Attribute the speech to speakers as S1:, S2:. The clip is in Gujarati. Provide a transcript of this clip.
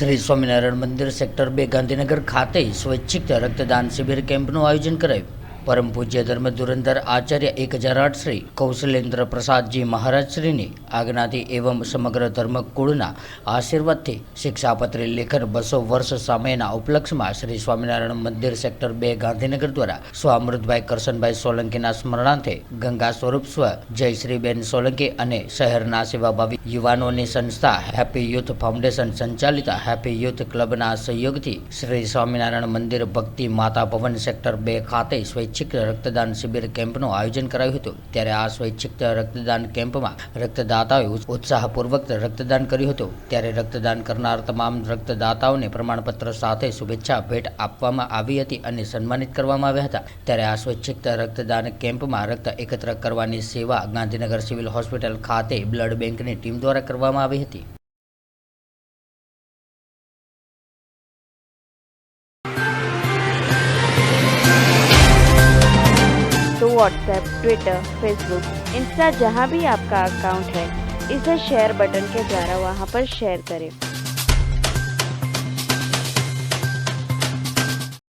S1: શ્રી સ્વામિનારાયણ મંદિર સેક્ટર 2 ગાંધીનગર ખાતે સ્વૈચ્છિક રક્તદાન શિબિર કેમ્પનું આયોજન કરાયું। પરમ પૂજ્ય ધર્મ ધુરંધર આચાર્ય 1008 શ્રી કૌશલેન્દ્ર પ્રસાદજી મહારાજ શ્રીની આજ્ઞાથી એવં સમગ્ર ધર્મકુળના આશીર્વાદથી શિક્ષાપત્રી લેખન 200 વર્ષ સામેના ઉપલક્ષમાં શ્રી સ્વામિનારાયણ મંદિર સેક્ટર 2 ગાંધીનગર દ્વારા સ્વામૃતભાઈ કરશનભાઈ સોલંકીના સ્મરણાર્થે ગંગા સ્વરૂપ સ્વ જયશ્રીબેન સોલંકી અને શહેરના સેવાભાવી યુવાનોની સંસ્થા હેપી યુથ ફાઉન્ડેશન સંચાલિત હેપી યુથ ક્લબના સહયોગથી શ્રી સ્વામિનારાયણ મંદિર ભક્તિ માતા ભવન સેક્ટર 2 ખાતે સ્વૈચ્છિક રક્તદાન શિબિર કેમ્પનું આયોજન કરાયું હતું। ત્યારે આ સ્વૈચ્છિક રક્તદાન કેમ્પમાં રક્તદાતાઓએ ઉત્સાહપૂર્વક રક્તદાન કર્યું હતું। ત્યારે રક્તદાન કરનાર તમામ રક્તદાતાઓને પ્રમાણપત્ર સાથે શુભેચ્છા ભેટ આપવામાં આવી હતી અને સન્માનિત કરવામાં આવ્યા હતા। ત્યારે આ સ્વૈચ્છિક રક્તદાન કેમ્પમાં રક્ત એકત્ર કરવાની સેવા ગાંધીનગર સિવિલ હોસ્પિટલ ખાતે બ્લડ બેંકની ટીમ દ્વારા કરવામાં આવી હતી।
S2: तो व्हाट्सएप, ट्विटर, फेसबुक, इंस्टा जहाँ भी आपका अकाउंट है, इसे शेयर बटन के द्वारा वहाँ पर शेयर करें।